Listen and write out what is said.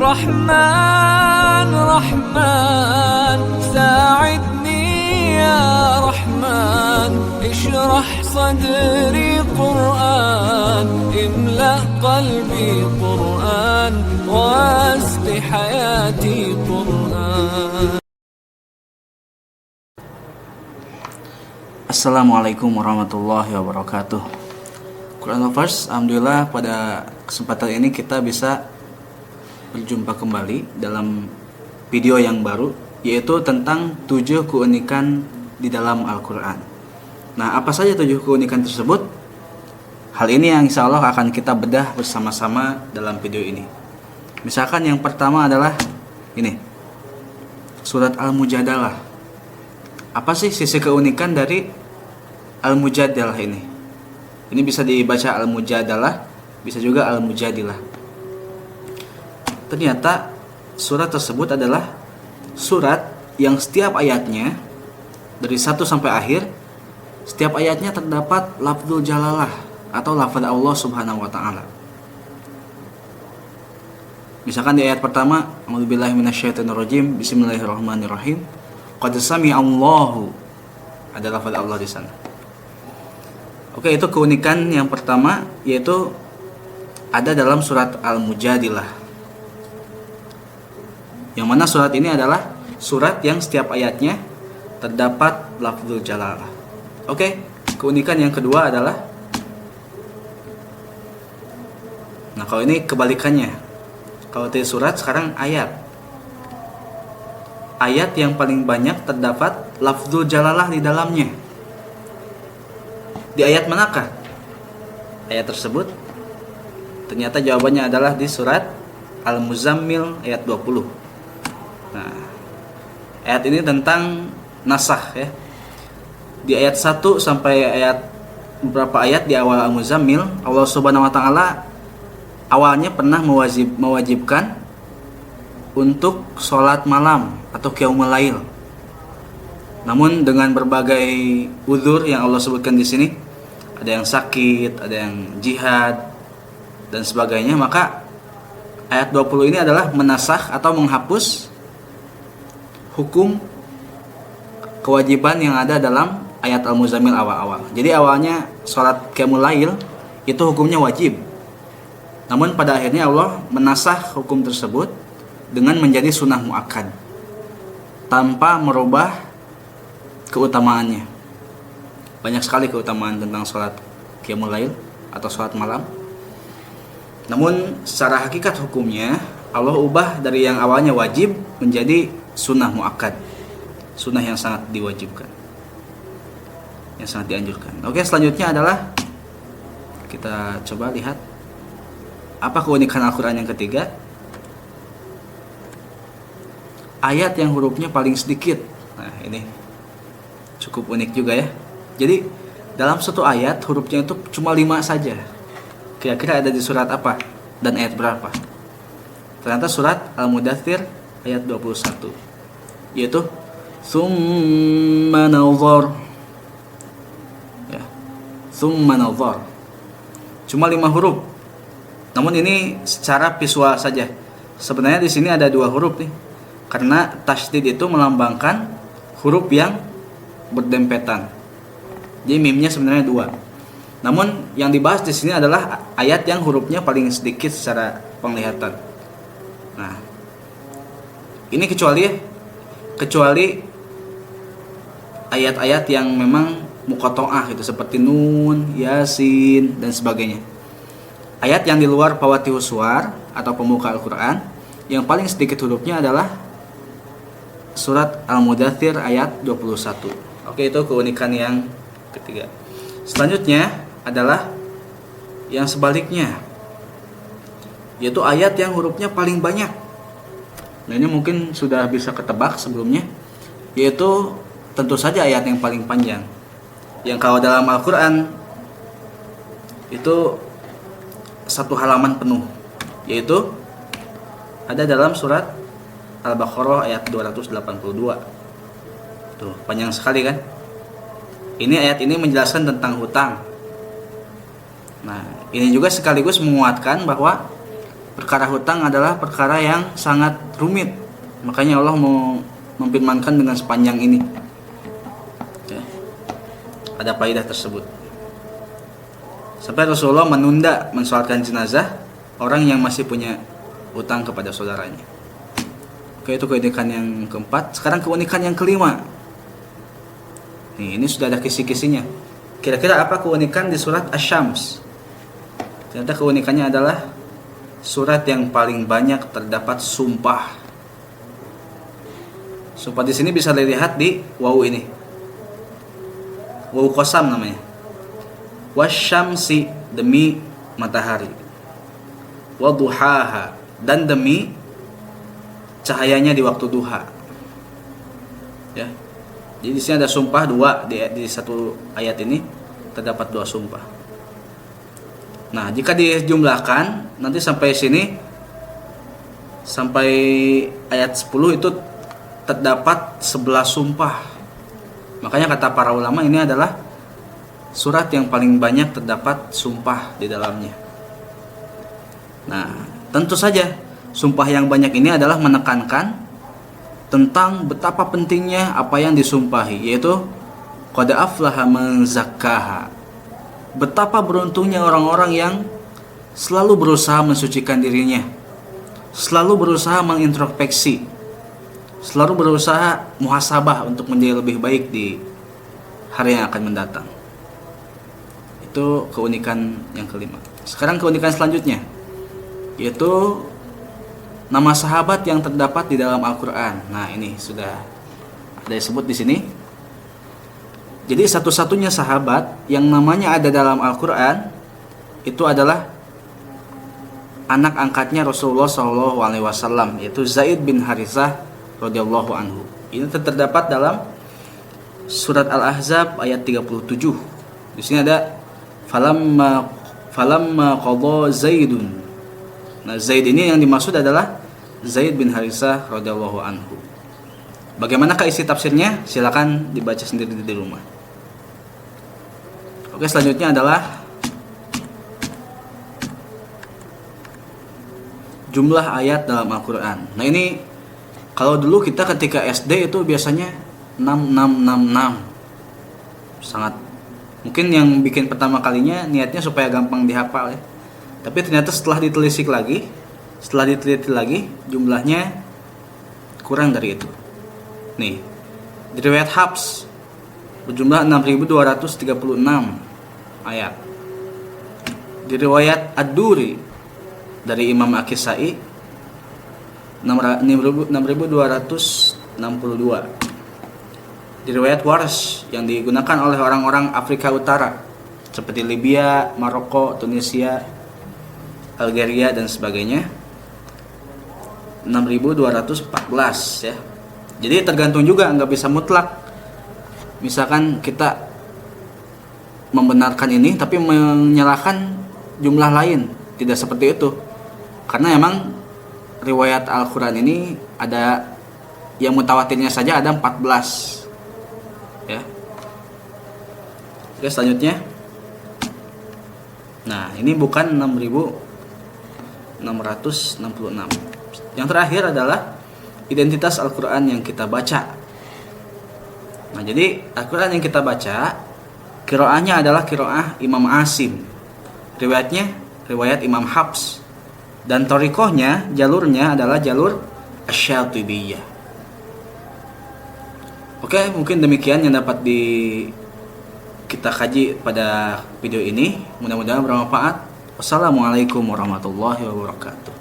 رحمن رحمن ساعدني يا رحمن اشرح صدري قرآن املأ قلبي قرآن واسق حياتي قرآن. Assalamualaikum warahmatullahi wabarakatuh. Quran Lovers, alhamdulillah pada kesempatan ini kita bisa berjumpa kembali dalam video yang baru, yaitu tentang 7 keunikan di dalam Al-Quran. Nah, apa saja 7 keunikan tersebut? Hal ini yang insya Allah akan kita bedah bersama-sama dalam video ini. Misalkan yang pertama adalah ini, surat Al-Mujadalah. Apa sih sisi keunikan dari Al-Mujadalah ini? Ini bisa dibaca Al-Mujadalah, bisa juga Al-Mujadilah. Ternyata surat tersebut adalah surat yang setiap ayatnya dari 1 sampai akhir, setiap ayatnya terdapat lafzul jalalah atau lafaz Allah Subhanahu wa taala. Misalkan di ayat pertama, a'udzubillahi minasyaitonirrajim, bismillahirrahmanirrahim. Qad sami'a Allahu, ada lafaz Allah di sana. Oke, itu keunikan yang pertama, yaitu ada dalam surat Al-Mujadilah. Yang mana surat ini adalah surat yang setiap ayatnya terdapat lafzul jalalah. Oke, keunikan yang kedua adalah, nah kalau ini kebalikannya. Kalau tadi surat, sekarang ayat. Ayat yang paling banyak terdapat lafzul jalalah di dalamnya. Di ayat manakah ayat tersebut? Ternyata jawabannya adalah di surat Al-Muzammil ayat 20. Nah, ayat ini tentang nasakh ya. Di ayat 1 sampai ayat beberapa ayat di awal Al-Muzammil, Allah Subhanahu wa taala awalnya pernah mewajibkan untuk sholat malam atau qiyamul lail. Namun dengan berbagai uzur yang Allah sebutkan di sini, ada yang sakit, ada yang jihad dan sebagainya, maka ayat 20 ini adalah menasakh atau menghapus hukum kewajiban yang ada dalam ayat Al-Muzammil awal-awal. Jadi awalnya sholat qiyamul lail itu hukumnya wajib. Namun pada akhirnya Allah menasakh hukum tersebut dengan menjadi sunnah muakkad tanpa merubah keutamaannya. Banyak sekali keutamaan tentang sholat qiyamul lail atau sholat malam. Namun secara hakikat hukumnya Allah ubah dari yang awalnya wajib menjadi sunnah muakkad, sunnah yang sangat diwajibkan, yang sangat dianjurkan. Oke, selanjutnya adalah kita coba lihat apa keunikan Al-Quran yang ketiga. Ayat yang hurufnya paling sedikit. Nah, ini cukup unik juga ya. Jadi dalam satu ayat hurufnya itu cuma 5 saja. Kira-kira ada di surat apa dan ayat berapa? Ternyata surat Al-Mudaththir ayat 21, yaitu Tsumma nazar. Ya. Tsumma nazar. Cuma 5 huruf. Namun ini secara visual saja. Sebenarnya di sini ada 2 huruf nih. Karena tasydid itu melambangkan huruf yang berdempetan. Jadi mimnya sebenarnya 2. Namun yang dibahas di sini adalah ayat yang hurufnya paling sedikit secara penglihatan. Nah, ini kecuali ayat-ayat yang memang muqatta'ah itu seperti Nun, Yasin dan sebagainya. Ayat yang di luar fawatihus suwar atau pembuka Al-Qur'an yang paling sedikit hurufnya adalah surat Al-Mudaththir ayat 21. Oke, itu keunikan yang ketiga. Selanjutnya adalah yang sebaliknya, yaitu ayat yang hurufnya paling banyak. Nah, ini mungkin sudah bisa ketebak sebelumnya, yaitu tentu saja ayat yang paling panjang. Yang kalau dalam Al-Quran itu 1 halaman penuh, yaitu ada dalam surat Al-Baqarah ayat 282. Tuh, panjang sekali kan? Ini ayat ini menjelaskan tentang hutang. Nah, ini juga sekaligus menguatkan bahwa perkara hutang adalah perkara yang sangat rumit. Makanya Allah mau memfirmankan dengan sepanjang ini. Ya. Ada faedah tersebut. Sampai Rasulullah menunda mensolatkan jenazah orang yang masih punya hutang kepada saudaranya. Oke, itu keunikan yang keempat. Sekarang keunikan yang kelima. Nih, ini sudah ada kisi-kisinya. Kira-kira apa keunikan di surat Asy-Syams? Ternyata keunikannya adalah surat yang paling banyak terdapat sumpah. Sumpah di sini bisa dilihat di wawu ini. Wawu qasam namanya. Wasyamsi, demi matahari. Waduhaha, dan demi cahayanya di waktu duha. Ya. Jadi di sini ada sumpah dua di satu ayat ini terdapat dua sumpah. Nah, jika dijumlahkan nanti sampai sini sampai ayat 10 itu terdapat 11 sumpah. Makanya kata para ulama ini adalah surat yang paling banyak terdapat sumpah di dalamnya. Nah, tentu saja sumpah yang banyak ini adalah menekankan tentang betapa pentingnya apa yang disumpahi, yaitu qad aflaha man zakkaha. Betapa beruntungnya orang-orang yang selalu berusaha mensucikan dirinya, selalu berusaha mengintrospeksi, selalu berusaha muhasabah untuk menjadi lebih baik di hari yang akan mendatang. Itu keunikan yang kelima. Sekarang keunikan selanjutnya, yaitu nama sahabat yang terdapat di dalam Al-Quran. Nah, ini sudah ada disebut di sini. Jadi satu-satunya sahabat yang namanya ada dalam Al-Quran itu adalah anak angkatnya Rasulullah SAW, yaitu Zaid bin Harithah radhiyallahu anhu. Ini terdapat dalam surat Al-Ahzab ayat 37. Di sini ada falamma qadha Zaidun. Nah, Zaid ini yang dimaksud adalah Zaid bin Harithah radhiyallahu anhu. Bagaimanakah isi tafsirnya? Silakan dibaca sendiri di rumah. Oke, selanjutnya adalah jumlah ayat dalam Al-Quran. Nah, ini kalau dulu kita ketika SD itu biasanya 6666. Sangat mungkin yang bikin pertama kalinya niatnya supaya gampang dihafal ya. Tapi ternyata setelah ditelisik lagi, setelah diteliti lagi, jumlahnya kurang dari itu. Nih, di riwayat Hafs berjumlah 6.236 ayat. Di riwayat Ad-Duri dari Imam Akisai 6.262. Di riwayat Warsh yang digunakan oleh orang-orang Afrika Utara seperti Libya, Maroko, Tunisia, Algeria dan sebagainya 6.214 ya. Jadi tergantung juga, nggak bisa mutlak. Misalkan kita membenarkan ini tapi menyalahkan jumlah lain, tidak seperti itu. Karena emang riwayat Al-Quran ini ada yang mutawatirnya saja ada 14 ya. Oke, selanjutnya. Nah, ini bukan 6.666. Yang terakhir adalah identitas Al-Quran yang kita baca. Nah, jadi Al-Quran yang kita baca qiraahnya adalah qiraah Imam Asim. Riwayatnya riwayat Imam Hafs. Dan thariqahnya, jalurnya adalah jalur Asy-Syatibiyah. Oke, mungkin demikian yang dapat kita kaji pada video ini. Mudah-mudahan bermanfaat. Wassalamualaikum warahmatullahi wabarakatuh.